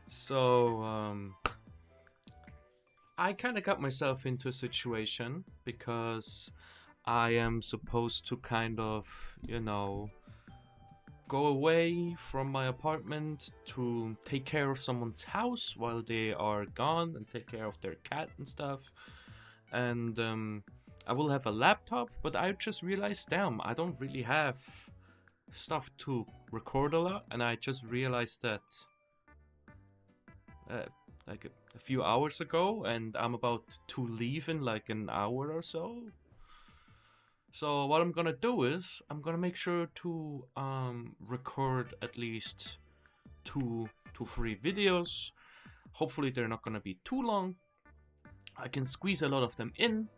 So, I kind of got myself into a situation because I am supposed to kind of, go away from my apartment to take care of someone's house while they are gone and take care of their cat and stuff. And I will have a laptop, but I just realized, damn, I don't really have stuff to record a lot, and I just realized that like a few hours ago, and I'm about to leave in like an hour or so. So what I'm gonna do is I'm gonna make sure to record at least 2 to 3 videos. Hopefully they're not gonna be too long. I can squeeze a lot of them in,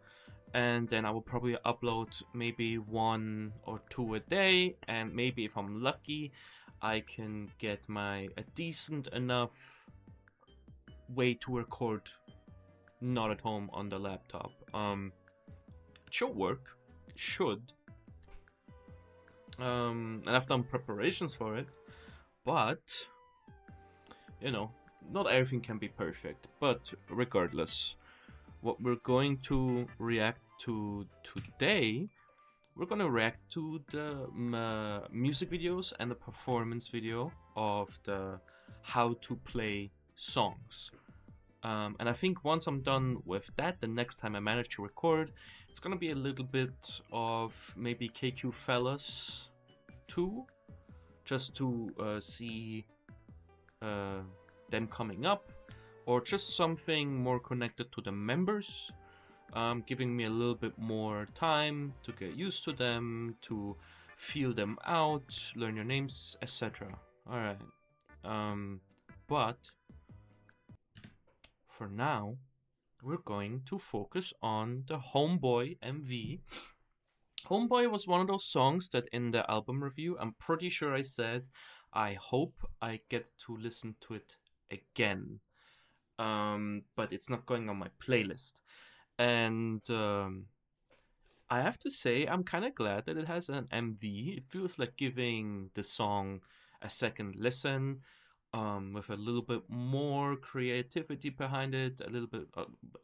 and then I will probably upload maybe 1 or 2 a day, and maybe if I'm lucky I can get a decent enough way to record not at home on the laptop. It should work. It should. And I've done preparations for it, but not everything can be perfect. But regardless, what we're going to react to today, we're going to react to the music videos and the performance video of the how to play songs. And I think once I'm done with that, the next time I manage to record, it's gonna be a little bit of maybe KQ Fellas 2, just to see them coming up, or just something more connected to the members, giving me a little bit more time to get used to them, to feel them out, learn your names, etc. Alright, but for now, we're going to focus on the HOMEBOY MV. HOMEBOY was one of those songs that in the album review, I'm pretty sure I said, I hope I get to listen to it again. But it's not going on my playlist. And I have to say, I'm kind of glad that it has an MV. It feels like giving the song a second listen. With a little bit more creativity behind it, a little bit,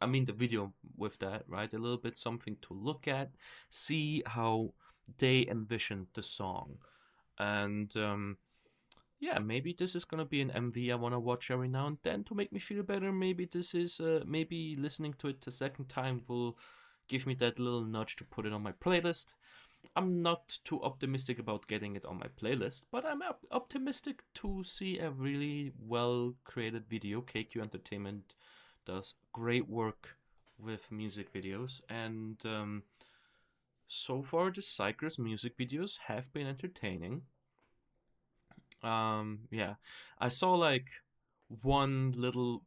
the video with that, right? A little bit something to look at, see how they envisioned the song. And yeah, maybe this is gonna be an MV I wanna watch every now and then to make me feel better. Maybe this is, maybe listening to it the second time will give me that little nudge to put it on my playlist. I'm not too optimistic about getting it on my playlist, but I'm optimistic to see a really well created video. KQ Entertainment does great work with music videos, and so far the xikers music videos have been entertaining. Yeah, I saw like one little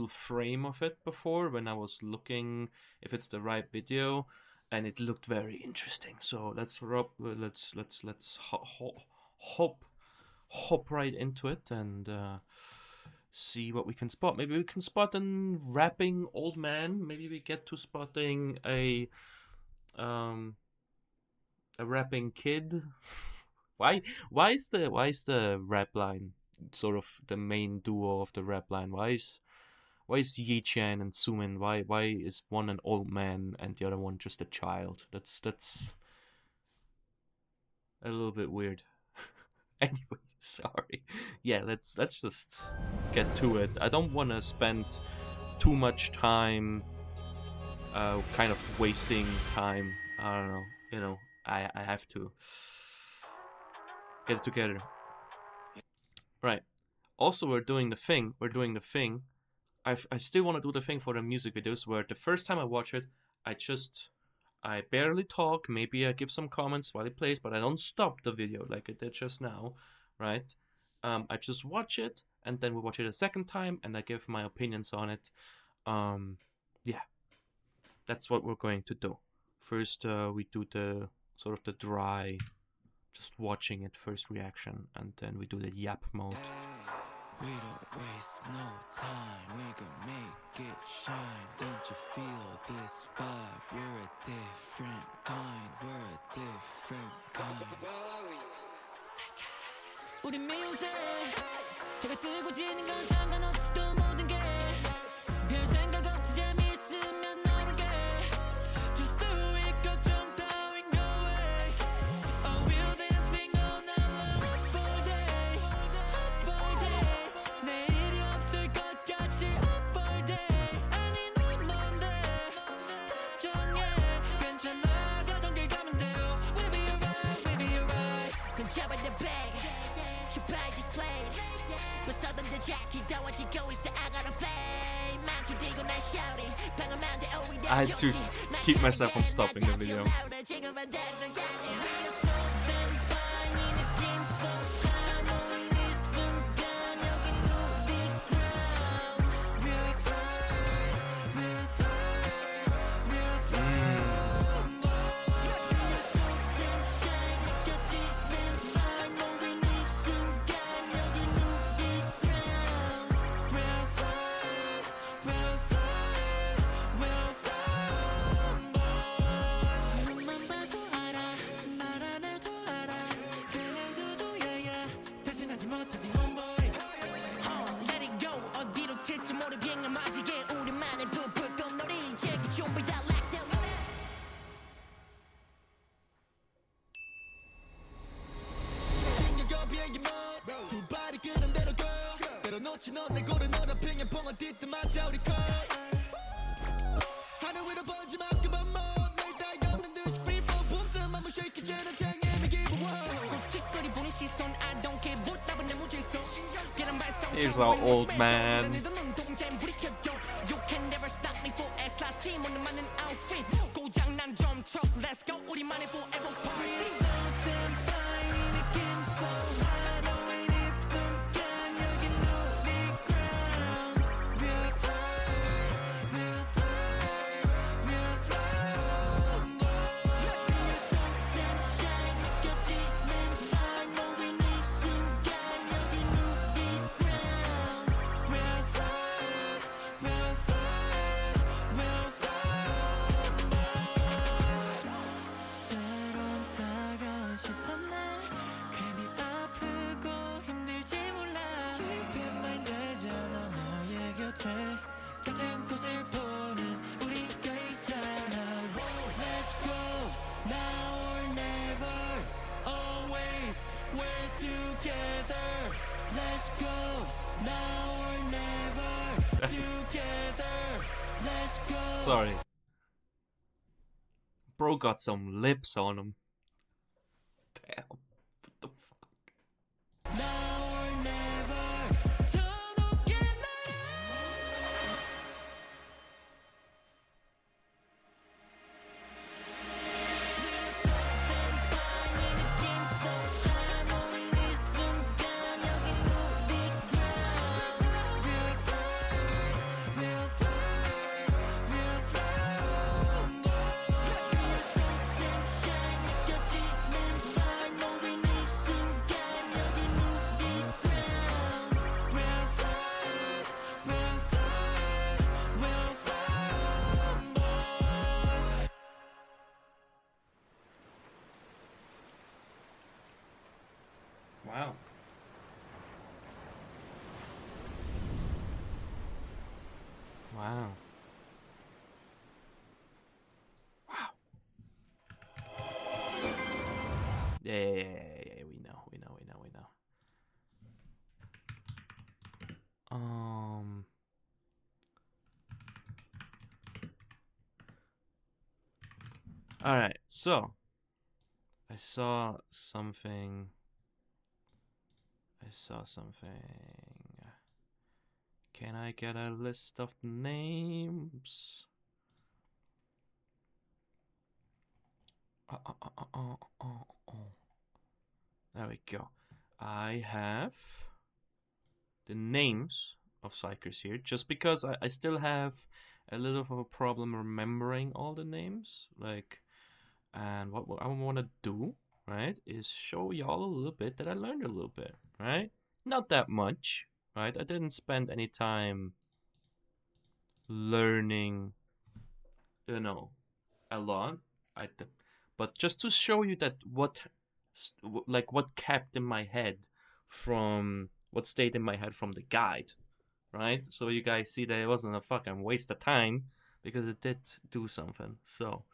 frame of it before when I was looking if it's the right video, and it looked very interesting. So let's hop right into it and see what we can spot. Maybe we can spot a rapping old man. Maybe we get to spotting a rapping kid. Why is the rap line sort of the main duo of the rap line? Why is Yi Chan and Sumin? Why is one an old man and the other one just a child? That's a little bit weird. Anyway, sorry. Yeah, let's just get to it. I don't want to spend too much time, kind of wasting time. I don't know. I have to get it together. Right. Also, we're doing the thing. I still want to do the thing for the music videos where the first time I watch it, I barely talk. Maybe I give some comments while it plays, but I don't stop the video like I did just now, right? I just watch it, and then we watch it a second time, and I give my opinions on it. Yeah, that's what we're going to do. First, we do the sort of the dry, just watching it first reaction, and then we do the yap mode. We don't waste no time, we can make it shine. Don't you feel this vibe? We're a different kind, we're a different kind. 우리 music 제가 뜨고 지는 건 상관없지도 모든 게별 생각 없이 재미있으면 너르게 Just do it 걱정 따윈 go away I will dancing all night long Up all day Up all day 내일이 없을 것 같이 Up all day 아니 넌 뭔데 걱정해 괜찮아 가던 길 가면 돼요 We'll be alright We'll be alright 건 잡아 the bag 주파이 displayed 벗어던 내 자켓 더워지고 있어 I got a flame 막 줄이고 난 shouting 방어만 돼 oh we I had to keep myself from stopping the video. 지금은 대성까지 We are so damn fine 이 느낌 so high 너는 이 순간 여긴 우리 ground We are fine We are fine We are fine We are so damn shy 느껴지는 vibe 너는 이 순간 여긴 우리 ground We are fine We are fine We are fine boys 눈만 봐도 알아 말 안 해도 알아 그래도 yeah 대신하지 못하지 homeboy Let it go 어디로 튈지 모르 비행을 맞이게 우리만의 풋풋 꽃놀이 제기 준비 다 locked down 튕겨가 비행기 mode 두 발이 끄는 대로 go 때려 놓지 넌내 고른 너라 핑퐁을 뒤뜨맞아 우리 컷 하늘 위로 번지만큼만 널 달가는 듯이 free fall 붐뜸 한번 shake 쟤는 당연히 give a wow 꼴찌거리 보는 시선 I don't care 못답은 내 무질서 계란 발성 He's an old man. You can never stop me for X 라팀 오늘 많은 outfit 고장난 drum truck let's go 우리만의 forever party Something fine 이 느낌 so high 너의 이 순간 여긴 우리 ground We are fine We are fine We are fine boys We are so damn shy 느껴지는 vibe 너의 이 순간 여긴 우리 ground We are fine We are fine We are fine boys 때론 따가운 시선에 괜히 아프고 힘들지 몰라 Keep in mind 되잖아 너의 곁에 같은 곳을 보는 우리가 있잖아 Let's go now or never Always we're together Let's go now or never Together Let's go Sorry. Bro got some lips on him. Damn. What the fuck? Now or never 더 높게 날아 Wow. Wow. Wow. Yeah, we know. All right. So, I saw something. Can I get a list of names? There we go. I have the names of xikers here, just because I still have a little of a problem remembering all the names. And what I want to do, right, is show y'all a little bit that I learned a little bit, right? Not that much, right? I didn't spend any time learning, a lot. But just to show you that what kept in my head from what stayed in my head from the guide, right? So you guys see that it wasn't a fucking waste of time because it did do something. So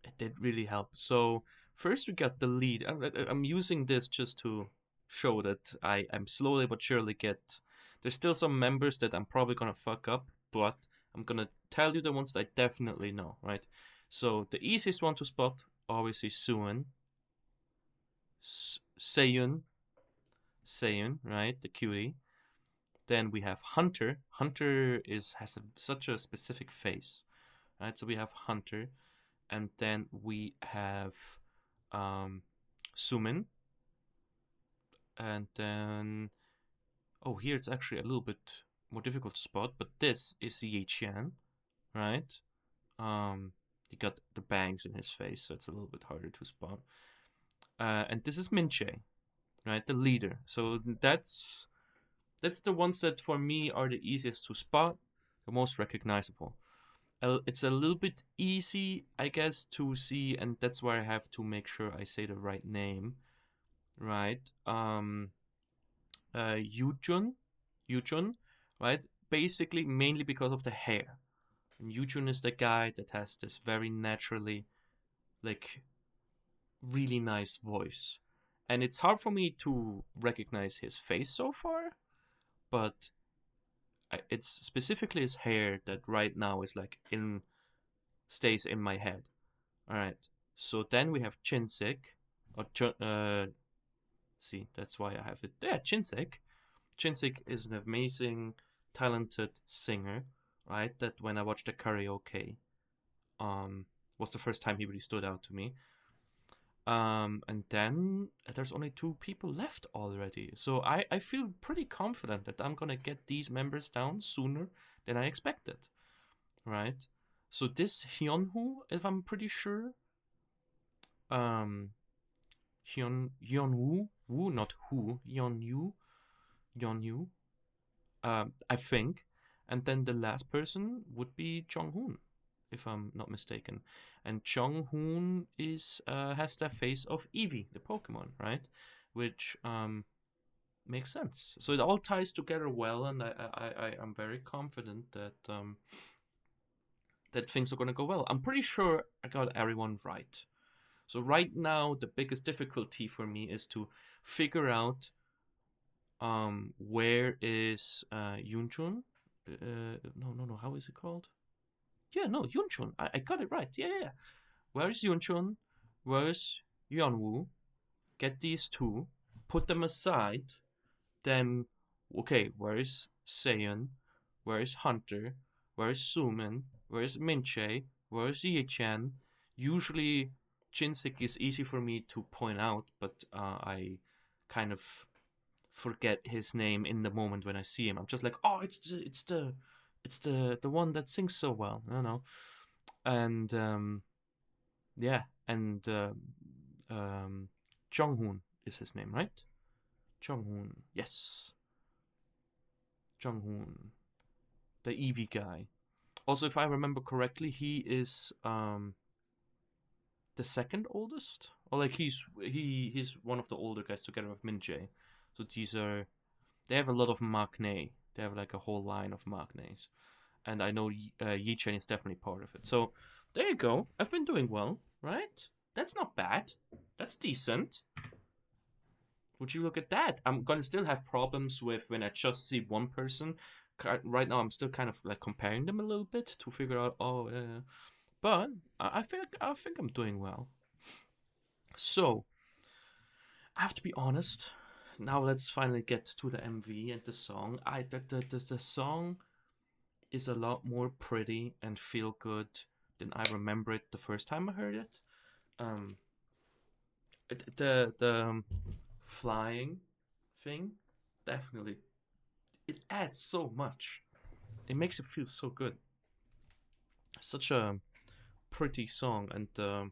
it did really help. So first we got the lead. I'm using this just to show that I'm slowly but surely get. There's still some members that I'm probably gonna fuck up, but I'm gonna tell you the ones that I definitely know, right? So the easiest one to spot, obviously Suin, Seyun, right, the cutie. Then we have Hunter. Hunter has such a specific face, right? So we have Hunter, and then we have Sumin, and then here it's actually a little bit more difficult to spot, but this is Yiqian, right? He got the bangs in his face, so it's a little bit harder to spot. And this is Minche, right, the leader. So that's the ones that for me are the easiest to spot, the most recognizable. It's a little bit easy, I guess, to see, and that's why I have to make sure I say the right name, right? Yujun, right? Basically, mainly because of the hair. And Yujun is the guy that has this very naturally, like, really nice voice. And it's hard for me to recognize his face so far, but it's specifically his hair that right now is like stays in my head. All right. So then we have Chinsik, or see, that's why I have it. Yeah, Chinsik. Chinsik is an amazing, talented singer, right? That when I watched the karaoke, was the first time he really stood out to me. And then there's only 2 people left already. So I feel pretty confident that I'm gonna get these members down sooner than I expected, right? So this Hyunwoo, if I'm pretty sure, Hyunwoo, not who, Hyunwoo, I think. And then the last person would be Jonghoon, if I'm not mistaken. And Jonghoon is has the face of Eevee, the Pokemon, right? Which makes sense. So it all ties together well, and I'm very confident that that things are gonna go well. I'm pretty sure I got everyone right. So right now, the biggest difficulty for me is to figure out where is Yunchun. No, how is it called? Yeah, no, Yunchun. I got it right. Yeah. Where is Yunchun? Where is Yeonwoo? Get these 2, put them aside. Then, okay, where is Seiyon? Where is Hunter? Where is Sumin? Where is Minche? Where is Yichan? Usually, Chinsik is easy for me to point out, but I kind of forget his name in the moment when I see him. I'm just like, oh, it's the one that sings so well. I don't know. And yeah, and Jonghoon is his name, right? Jonghoon, yes. Jonghoon, the Eevee guy. Also, if I remember correctly, he is the second oldest, or like he's one of the older guys together with Minjae. So they have a lot of maknae. They have like a whole line of maknaes, and I know Yichen is definitely part of it. So there you go. I've been doing well, right? That's not bad. That's decent. Would you look at that? I'm gonna still have problems with when I just see one person. Right now, I'm still kind of like comparing them a little bit to figure out. But I think I'm doing well. So I have to be honest. Now let's finally get to the MV and the song. The song is a lot more pretty and feel good than I remember it the first time I heard it. The flying thing, definitely, it adds so much. It makes it feel so good. Such a pretty song, and the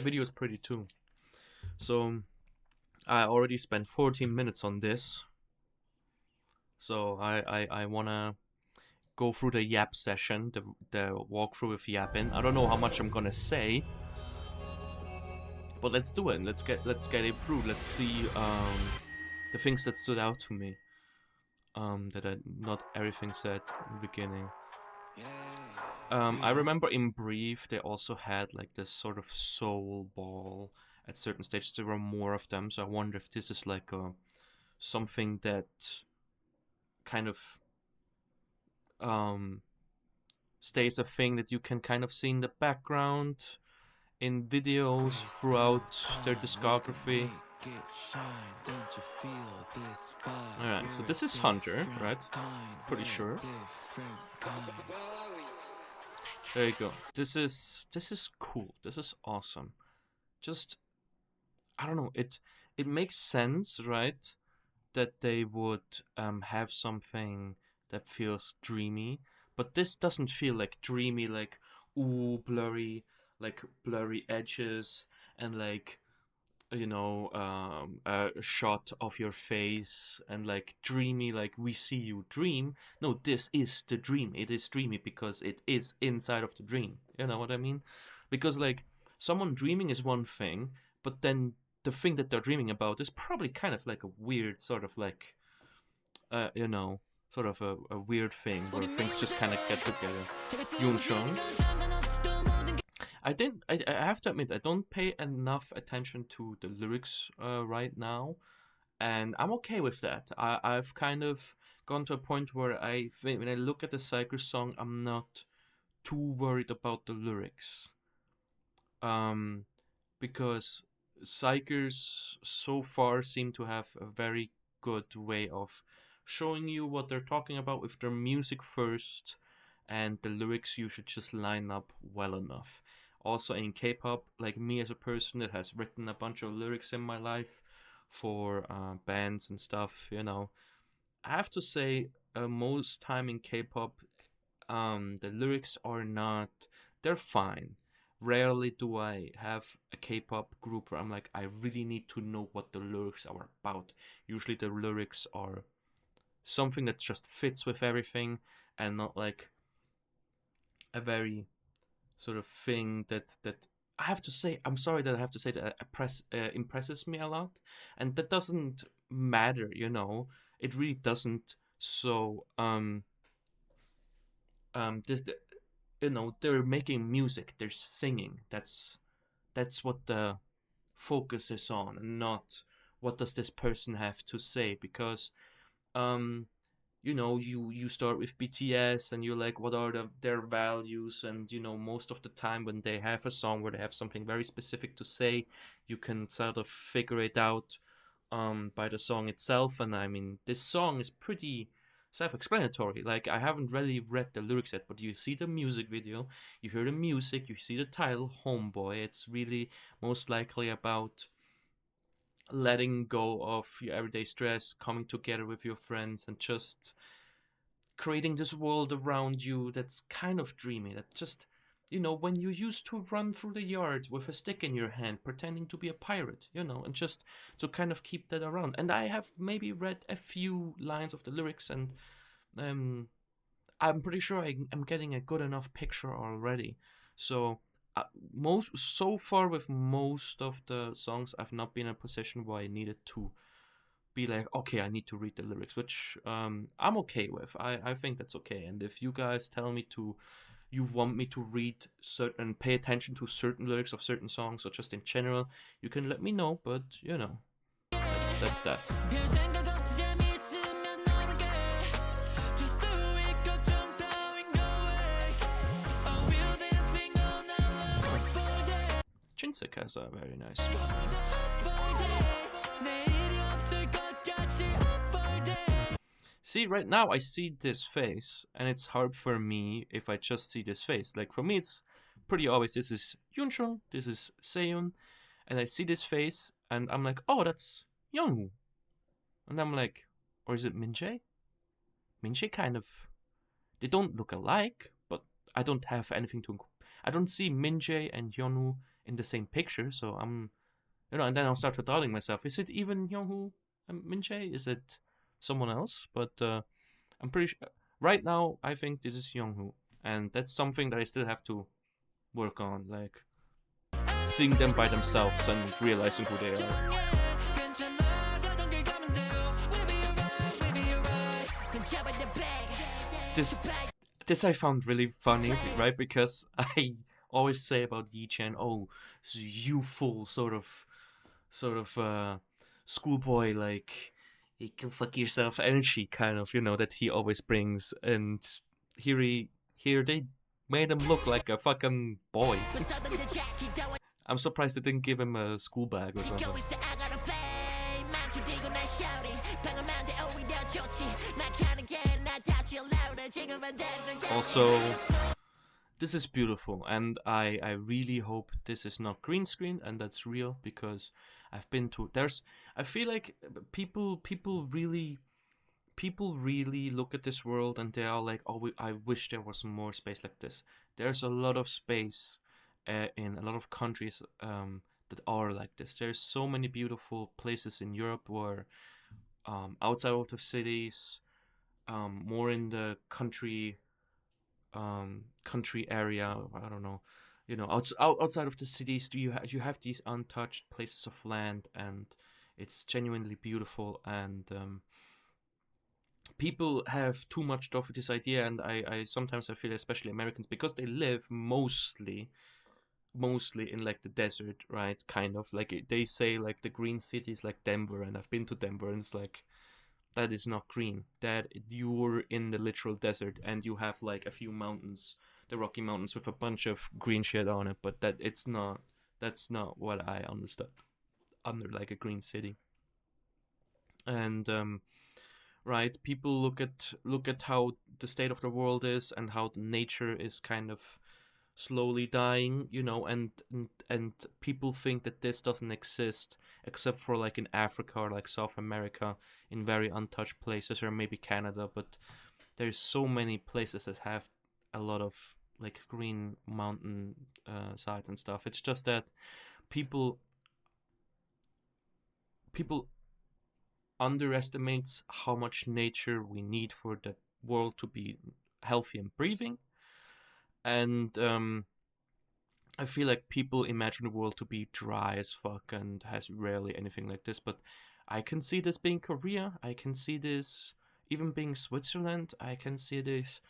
video is pretty too. So I already spent 14 minutes on this. So I wanna go through the yap session, the walkthrough with yapping. I don't know how much I'm gonna say, But let's do it. Let's get it through. Let's see the things that stood out to me. That I not everything said in the beginning. I remember in Brief they also had like this sort of soul ball at certain stages. There were more of them, so I wonder if this is like something that kind of stays a thing that you can kind of see in the background in videos throughout their discography. Alright, so this is Hunter, right? Pretty sure. There you go. This is cool. This is awesome. Just I don't know, it makes sense, right? That they would have something that feels dreamy, but this doesn't feel like dreamy, like ooh blurry, like blurry edges and like a shot of your face and like dreamy, like we see you dream. No, this is the dream. It is dreamy because it is inside of the dream. You know what I mean? Because like someone dreaming is one thing, but then the thing that they're dreaming about is probably kind of like a weird sort of like sort of a weird thing where things just kind of get together. Yunchong. I have to admit, I don't pay enough attention to the lyrics right now, and I'm okay with that. I've kind of gone to a point where I think when I look at the xikers song, I'm not too worried about the lyrics. Because xikers so far seem to have a very good way of showing you what they're talking about with their music first, and the lyrics usually just line up well enough. Also in K-pop, like me as a person that has written a bunch of lyrics in my life for bands and stuff, I have to say most time in K-pop, the lyrics are not, they're fine. Rarely do I have a K-pop group where I'm like, I really need to know what the lyrics are about. Usually the lyrics are something that just fits with everything and not like a very sort of thing that I have to say, I'm sorry that I have to say that impresses me a lot, and that doesn't matter, it really doesn't. So this they're making music, they're singing. That's what the focus is on, and not what does this person have to say, because you start with BTS and you're like, what are their values? And most of the time when they have a song where they have something very specific to say, you can sort of figure it out by the song itself. And I mean, this song is pretty self-explanatory. Like, I haven't really read the lyrics yet, but you see the music video, you hear the music, you see the title, Homeboy. It's really most likely about letting go of your everyday stress, coming together with your friends, and just creating this world around you that's kind of dreamy. That just, when you used to run through the yard with a stick in your hand, pretending to be a pirate, and just to kind of keep that around. And I have maybe read a few lines of the lyrics, and I'm pretty sure I'm getting a good enough picture already. So so far with most of the songs, I've not been in a position where I needed to be like, okay, I need to read the lyrics, which I'm okay with. I think that's okay. And if you guys tell me you want me to read certain, pay attention to certain lyrics of certain songs, or just in general, you can let me know. But that's that. Jinsik has a very nice one. See, right now I see this face, and it's hard for me if I just see this face. Like, for me, it's pretty obvious. This is Yunchong, this is Seon, and I see this face, and I'm like, oh, that's Youngwoo. And I'm like, or is it Minjae? Minjae kind of, they don't look alike, but I don't have anything to, I don't see Minjae and Yeonwoo in the same picture, so I'm, and then I'll start doubting myself. Is it even Youngwoo and Minjae? Is it someone else? But I'm pretty sure, right now, I think this is Youngwoo, and that's something that I still have to work on. Like, seeing them by themselves and realizing who they are. This I found really funny, right? Because I always say about Yi-Chen, oh, so youthful sort of schoolboy, like, you can fuck yourself energy, kind of, that he always brings. And here they made him look like a fucking boy. I'm surprised they didn't give him a school bag or something. Also, this is beautiful, and I really hope this is not green screen and that's real, because I've been to I feel like people really look at this world and they are like, oh, I wish there was more space like this. There's a lot of space in a lot of countries that are like this. There's so many beautiful places in Europe where outside of the cities, more in the country area, I don't know, outside of the cities, you have these untouched places of land, and it's genuinely beautiful. And people have too much of this idea, and I sometimes I feel, especially Americans, because they live mostly in like the desert, right? Kind of like they say, like the green cities like Denver, and I've been to Denver, and it's like, that is not green. That you're in the literal desert and you have like a few mountains, the Rocky Mountains, with a bunch of green shit on it, but that's not what I understood under like a green city. And right, people look at how the state of the world is and how the nature is kind of slowly dying, and people think that this doesn't exist except for like in Africa or like South America, in very untouched places, or maybe Canada. But there's so many places that have a lot of like green mountain sides and stuff. It's just that people underestimates how much nature we need for the world to be healthy and breathing. And I feel like people imagine the world to be dry as fuck and has rarely anything like this, but I can see this being Korea. I can see this even being Switzerland. I can see this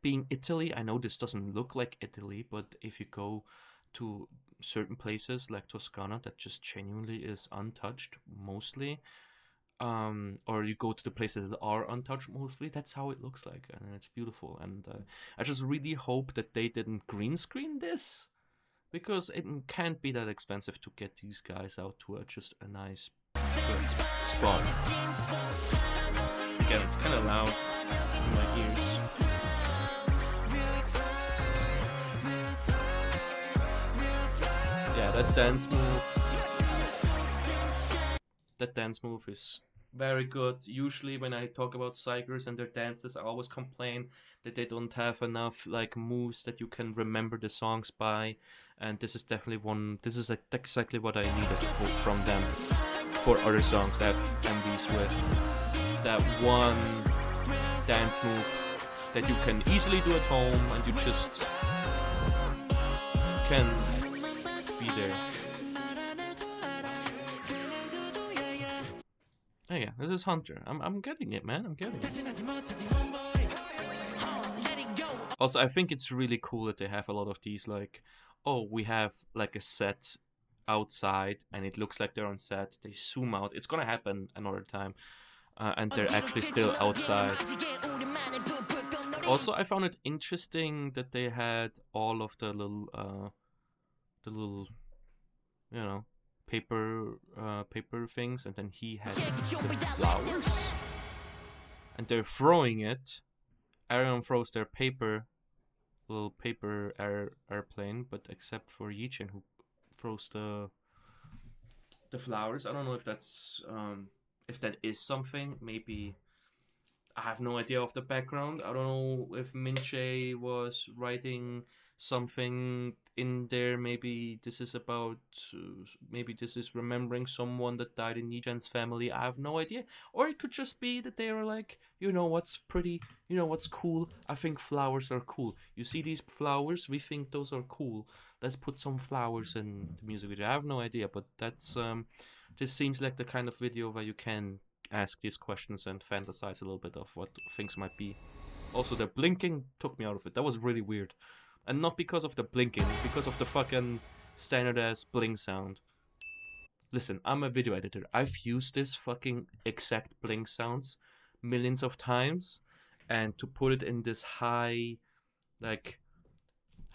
being Italy. I know this doesn't look like Italy, but if you go to certain places like Toscana, that just genuinely is untouched mostly, or you go to the places that are untouched mostly, that's how it looks like, and it's beautiful. And I just really hope that they didn't green screen this, because it can't be that expensive to get these guys out to just a nice spot. Again, it's kind of loud in my ears. Yeah, that dance move is very good. Usually when I talk about xikers and their dances, I always complain that they don't have enough like moves that you can remember the songs by, and this is definitely one. This is like exactly what I needed from them for other songs that have MVs with that one dance move that you can easily do at home, and you just can be there. Oh yeah, this is Hunter. I'm getting it, man. I'm getting it. Also, I think it's really cool that they have a lot of these, like, oh, we have like a set outside and it looks like they're on set. They zoom out. It's gonna happen another time, and they're actually still outside. Also, I found it interesting that they had all of the little, paper things, and then he had the flowers, and they're throwing it. Everyone throws their little paper airplane, but except for Yi-Chen, who throws the flowers. I don't know if that's if that is something. Maybe I have no idea of the background. I don't know if Min-Jae was writing something in there. Maybe this is about, maybe this is remembering someone that died in Nichen's family. I have no idea. Or it could just be that they were like, you know what's pretty, you know what's cool? I think flowers are cool. You see these flowers? We think those are cool. Let's put some flowers in the music video. I have no idea, but that's this seems like the kind of video where you can ask these questions and fantasize a little bit of what things might be. Also, the blinking took me out of it. That was really weird. And not because of the blinking, because of the fucking standard-ass blink sound. Listen, I'm a video editor. I've used this fucking exact blink sounds millions of times. And to put it in this high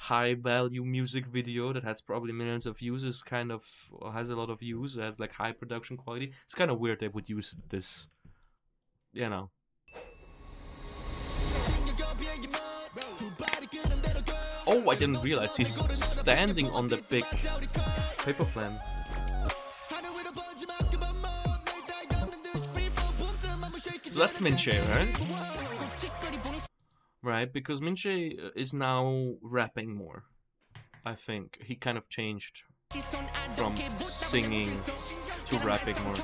value music video that has probably millions of views is kind of, or has a lot of views, has like high production quality. It's kind of weird they would use this, you know. Oh, I didn't realize he's standing on the big paper plane. So that's Minche, right? Right, because Minche is now rapping more. I think he kind of changed from singing to rapping more.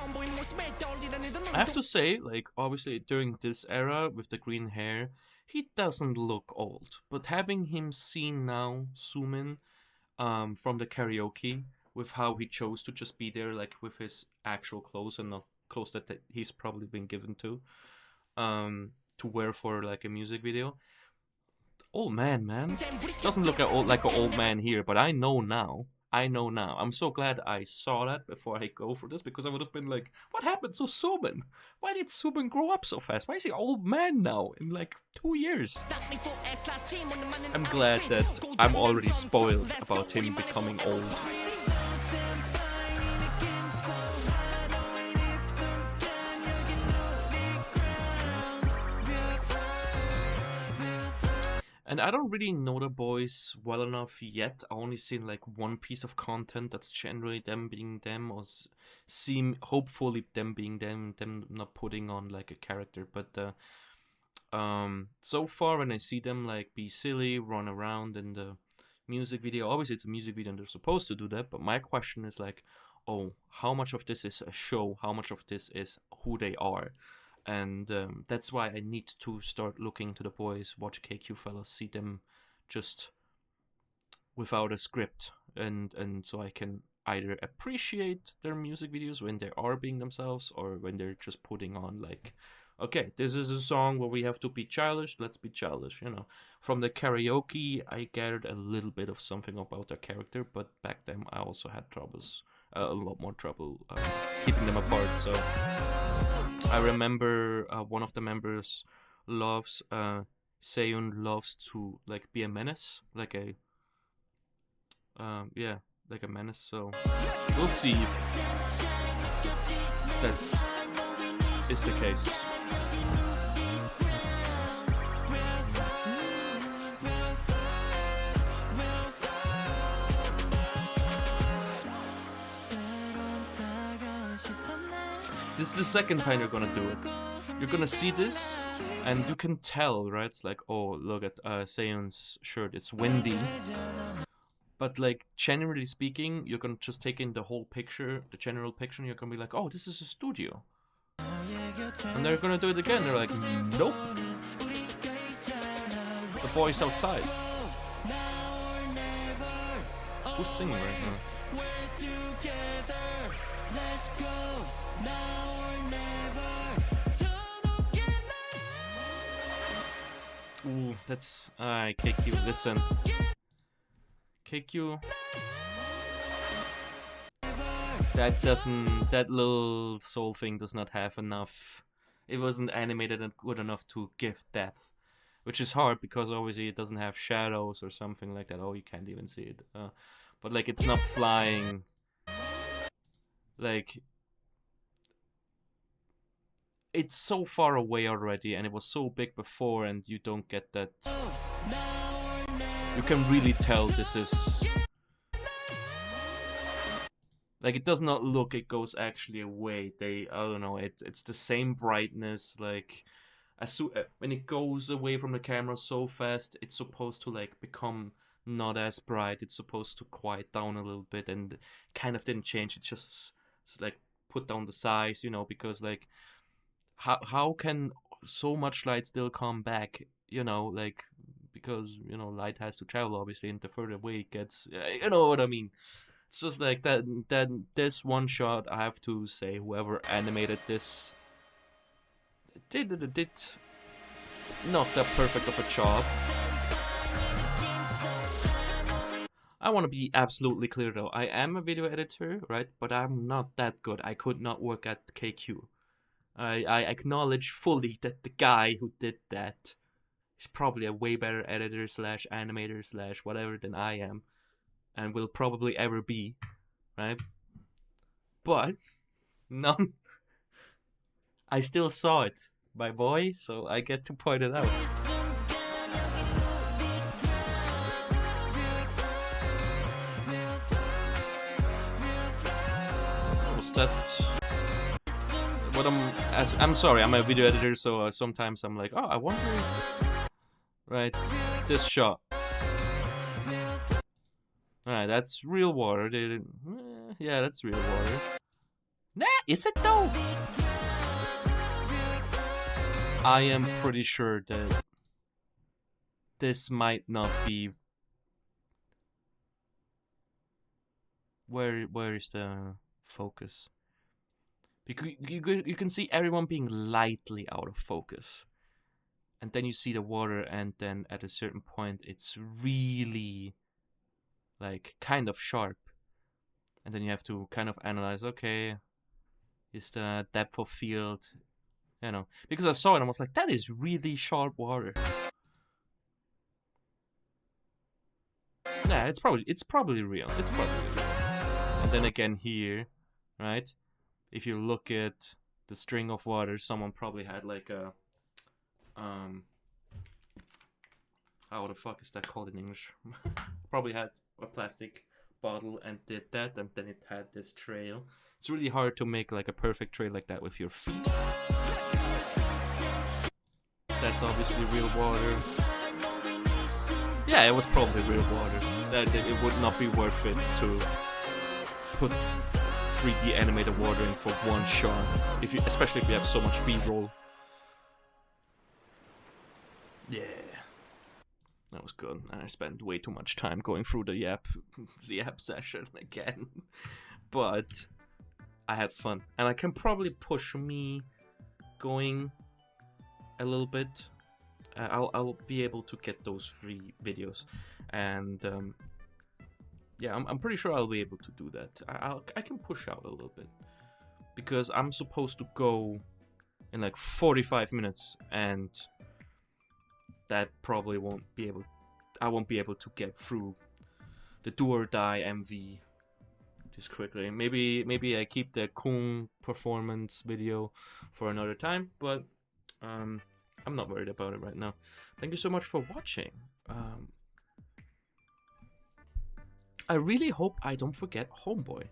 I have to say, like, obviously during this era with the green hair, he doesn't look old. But having him seen now, Sumin, from the karaoke, with how he chose to just be there, like with his actual clothes and not clothes that he's probably been given to wear for like a music video. Old man, doesn't look like an old man here, but I know now. I'm so glad I saw that before I go for this, because I would have been like, what happened to Subin? Why did Subin grow up so fast? Why is he old man now in like 2 years? I'm glad that I'm already spoiled about him becoming old. And I don't really know the boys well enough yet. I only seen like one piece of content that's generally them being them, or hopefully them being them not putting on like a character. But so far when I see them like be silly, run around in the music video, obviously it's a music video and they're supposed to do that. But my question is like, oh, how much of this is a show? How much of this is who they are? And that's why I need to start looking to the boys, watch KQ fellas, see them just without a script, and so I can either appreciate their music videos when they are being themselves, or when they're just putting on like, okay, this is a song where we have to be childish, let's be childish, you know. From the karaoke, I gathered a little bit of something about their character, but back then I also had troubles, a lot more trouble keeping them apart, so... I remember one of the members loves, Seiyun loves to like be a menace, like a, yeah, like a menace, so we'll see if that is the case. This is the second time you're gonna do it. You're gonna see this, and you can tell, right? It's like, oh, look at Seiyun's shirt, it's windy. But like, generally speaking, you're gonna just take in the whole picture, the general picture, and you're gonna be like, oh, this is a studio. And they're gonna do it again, they're like, nope. The boy's outside. Who's singing right now? Ooh, that's... KQ, listen. KQ... That little soul thing does not have enough... It wasn't animated and good enough to give depth. Which is hard, because obviously it doesn't have shadows or something like that. Oh, you can't even see it. But like, it's not flying... Like... It's so far away already, and it was so big before, and you don't get that. You can really tell this is... Like, it does not look, it goes actually away. I don't know, it's the same brightness, like... When it goes away from the camera so fast, it's supposed to, like, become not as bright. It's supposed to quiet down a little bit, and kind of didn't change. It just like put down the size, you know, because like how can so much light still come back, you know, like because you know light has to travel obviously, and the further away it gets, you know what I mean. It's just like that. This one shot, I have to say, whoever animated this did not that perfect of a job. I want to be absolutely clear though. I am a video editor, right? But I'm not that good. I could not work at KQ. I acknowledge fully that the guy who did that is probably a way better editor slash animator slash whatever than I am, and will probably ever be, right? But none. I still saw it, my boy, so I get to point it out. Was that? What I'm sorry, I'm a video editor, so sometimes I'm like, oh, I wonder if, right, this shot. Alright, that's real water. Yeah, that's real water. Nah, is it though? I am pretty sure that this might not be. Where is the focus? Because you can see everyone being lightly out of focus, and then you see the water, and then at a certain point it's really like kind of sharp, and then you have to kind of analyze, okay, is the depth of field, you know, because I saw it and I was like, that is really sharp water. Yeah, it's probably real. It's probably real. And then again here, right? If you look at the string of water, someone probably had like a how the fuck is that called in English? Probably had a plastic bottle and did that, and then it had this trail. It's really hard to make like a perfect trail like that with your feet. That's obviously real water. Yeah, it was probably real water. That it would not be worth it to put 3D animated water in for one shot, especially if you have so much B-roll. Yeah, that was good. And I spent way too much time going through the Yap session again, but I had fun, and I can probably push me going a little bit. I'll be able to get those 3 videos, and yeah, I'm pretty sure I'll be able to do that. I can push out a little bit, because I'm supposed to go in like 45 minutes, and that probably won't be able. I won't be able to get through the Do or Die MV this quickly. Maybe I keep the Kung performance video for another time, but I'm not worried about it right now. Thank you so much for watching. I really hope I don't forget Homeboy.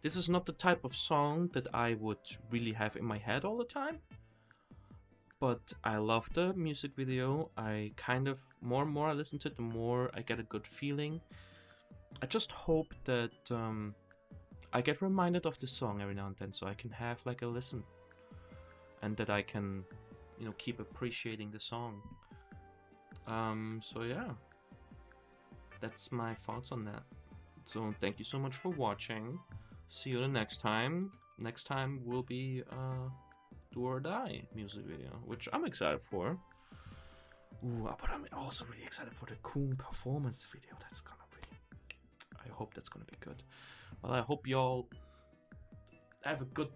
This is not the type of song that I would really have in my head all the time, but I love the music video. I kind of, more and more I listen to it, the more I get a good feeling. I just hope that I get reminded of the song every now and then, so I can have like a listen, and that I can, you know, keep appreciating the song. So yeah, that's my thoughts on that. So thank you so much for watching. See you the next time. Next time will be Do or Die music video, which I'm excited for. Ooh, but I'm also really excited for the Coon performance video. That's gonna be, I hope that's gonna be good. Well, I hope y'all have a good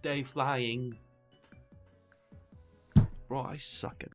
day flying. Bro, I suck at